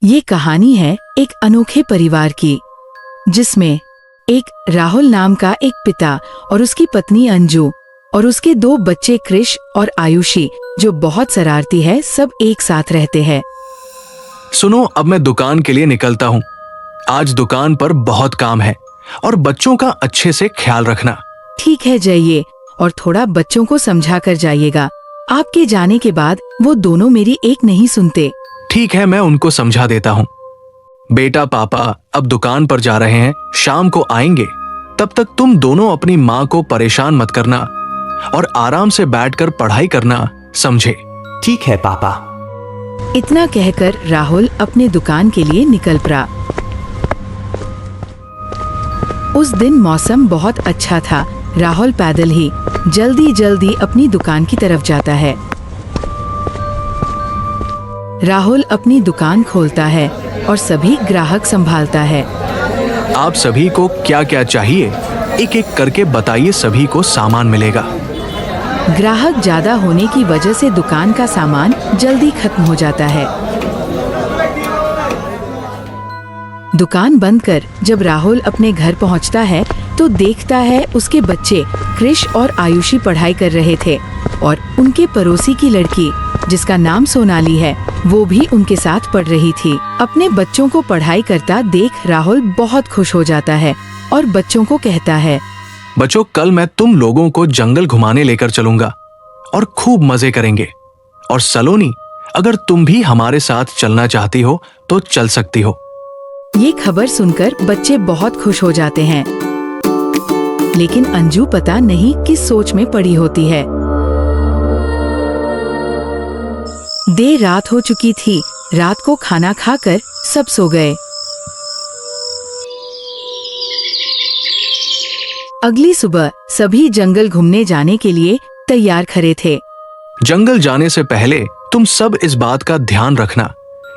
ये कहानी है एक अनोखे परिवार की, जिसमें एक राहुल नाम का एक पिता और उसकी पत्नी अंजू और उसके दो बच्चे कृष और आयुषी, जो बहुत शरारती है, सब एक साथ रहते हैं। सुनो, अब मैं दुकान के लिए निकलता हूँ। आज दुकान पर बहुत काम है और बच्चों का अच्छे से ख्याल रखना। ठीक है, जाइए और थोड़ा बच्चों को समझा कर जाइएगा। आपके जाने के बाद वो दोनों मेरी एक नहीं सुनते। ठीक है, मैं उनको समझा देता हूँ। बेटा, पापा अब दुकान पर जा रहे हैं, शाम को आएंगे। तब तक तुम दोनों अपनी माँ को परेशान मत करना और आराम से बैठकर पढ़ाई करना, समझे? ठीक है पापा। इतना कहकर राहुल अपने दुकान के लिए निकल पड़ा। उस दिन मौसम बहुत अच्छा था। राहुल पैदल ही जल्दी जल्दी अपनी दुकान की तरफ जाता है। राहुल अपनी दुकान खोलता है और सभी ग्राहक संभालता है। आप सभी को क्या क्या चाहिए, एक एक करके बताइए, सभी को सामान मिलेगा। ग्राहक ज्यादा होने की वजह से दुकान का सामान जल्दी खत्म हो जाता है। दुकान बंद कर जब राहुल अपने घर पहुंचता है तो देखता है उसके बच्चे कृष और आयुषी पढ़ाई कर रहे थे और उनके पड़ोसी की लड़की, जिसका नाम सोनाली है, वो भी उनके साथ पढ़ रही थी। अपने बच्चों को पढ़ाई करता देख राहुल बहुत खुश हो जाता है और बच्चों को कहता है, बच्चों, कल मैं तुम लोगों को जंगल घुमाने लेकर चलूंगा और खूब मजे करेंगे। और सलोनी, अगर तुम भी हमारे साथ चलना चाहती हो तो चल सकती हो। ये खबर सुनकर बच्चे बहुत खुश हो जाते हैं, लेकिन अंजू पता नहीं किस सोच में पड़ी होती है। देर रात हो चुकी थी। रात को खाना खाकर सब सो गए। अगली सुबह सभी जंगल घूमने जाने के लिए तैयार खड़े थे। जंगल जाने से पहले तुम सब इस बात का ध्यान रखना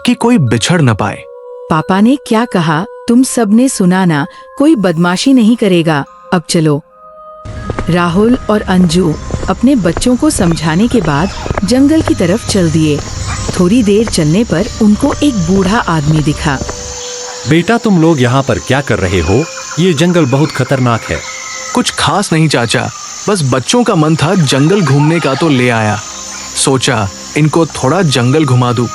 कि कोई बिछड़ न पाए। पापा ने क्या कहा तुम सब ने सुना ना, कोई बदमाशी नहीं करेगा। अब चलो। राहुल और अंजू अपने बच्चों को समझाने के बाद जंगल की तरफ चल दिए। थोड़ी देर चलने पर उनको एक बूढ़ा आदमी दिखा। बेटा, तुम लोग यहाँ पर क्या कर रहे हो? ये जंगल बहुत खतरनाक है। कुछ खास नहीं चाचा, बस बच्चों का मन था जंगल घूमने का तो ले आया। सोचा इनको थोड़ा जंगल घुमा दूं।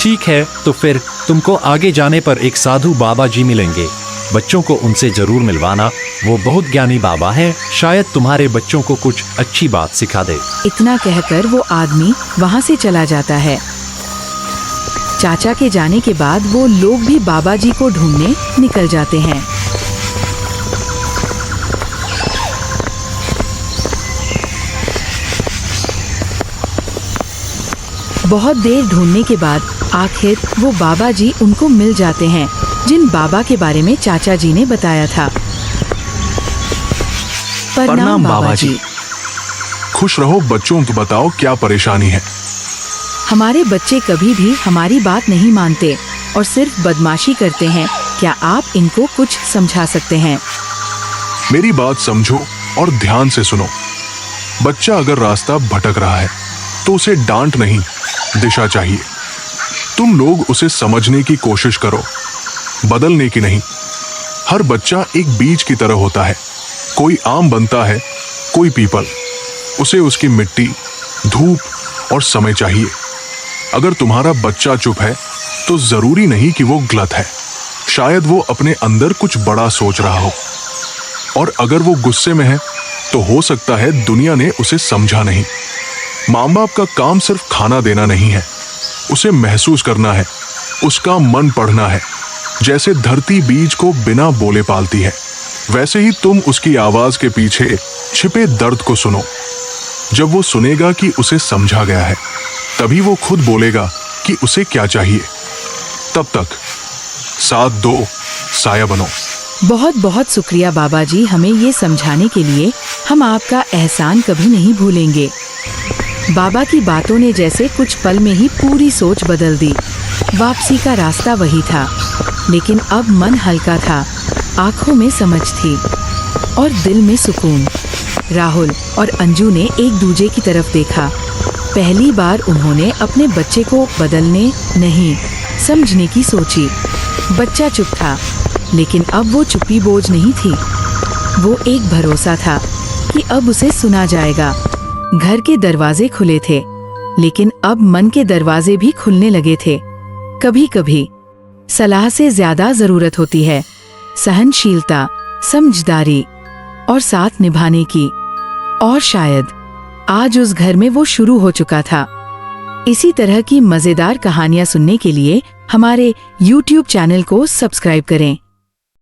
ठीक है, तो फिर तुमको आगे जाने पर एक साधु बाबा जी मिलेंगे। बच्चों को उनसे जरूर मिलवाना, वो बहुत ज्ञानी बाबा है, शायद तुम्हारे बच्चों को कुछ अच्छी बात सिखा दे। इतना कहकर वो आदमी वहाँ से चला जाता है। चाचा के जाने के बाद वो लोग भी बाबा जी को ढूंढने निकल जाते हैं। बहुत देर ढूंढने के बाद आखिर वो बाबा जी उनको मिल जाते हैं, जिन बाबा के बारे में चाचा जी ने बताया था। प्रणाम बाबा जी। खुश रहो बच्चों, तो बताओ क्या परेशानी है? हमारे बच्चे कभी भी हमारी बात नहीं मानते और सिर्फ बदमाशी करते हैं। क्या आप इनको कुछ समझा सकते हैं? मेरी बात समझो और ध्यान से सुनो। बच्चा अगर रास्ता भटक रहा है तो उसे डांट नहीं, दिशा चाहिए। तुम लोग उसे समझने की कोशिश करो, बदलने की नहीं। हर बच्चा एक बीज की तरह होता है। कोई आम बनता है, कोई पीपल। उसे उसकी मिट्टी, धूप और समय चाहिए। अगर तुम्हारा बच्चा चुप है तो जरूरी नहीं कि वो गलत है। शायद वो अपने अंदर कुछ बड़ा सोच रहा हो। और अगर वो गुस्से में है तो हो सकता है दुनिया ने उसे समझा नहीं। माँ बाप का काम सिर्फ खाना देना नहीं है, उसे महसूस करना है, उसका मन पढ़ना है। जैसे धरती बीज को बिना बोले पालती है, वैसे ही तुम उसकी आवाज के पीछे छिपे दर्द को सुनो। जब वो सुनेगा कि उसे समझा गया है, तभी वो खुद बोलेगा कि उसे क्या चाहिए। तब तक साथ दो, साया बनो। बहुत बहुत शुक्रिया बाबा जी, हमें ये समझाने के लिए। हम आपका एहसान कभी नहीं भूलेंगे। बाबा की बातों ने जैसे कुछ पल में ही पूरी सोच बदल दी। वापसी का रास्ता वही था, लेकिन अब मन हल्का था, आंखों में समझ थी और दिल में सुकून। राहुल और अंजू ने एक दूजे की तरफ देखा। पहली बार उन्होंने अपने बच्चे को बदलने नहीं, समझने की सोची। बच्चा चुप था, लेकिन अब वो चुप्पी बोझ नहीं थी। वो एक भरोसा था कि अब उसे सुना जाएगा। घर के दरवाजे खुले थे, लेकिन अब मन के दरवाजे भी खुलने लगे थे। कभी कभी सलाह से ज्यादा जरूरत होती है सहनशीलता, समझदारी और साथ निभाने की। और शायद आज उस घर में वो शुरू हो चुका था। इसी तरह की मजेदार कहानियां सुनने के लिए हमारे YouTube चैनल को सब्सक्राइब करें।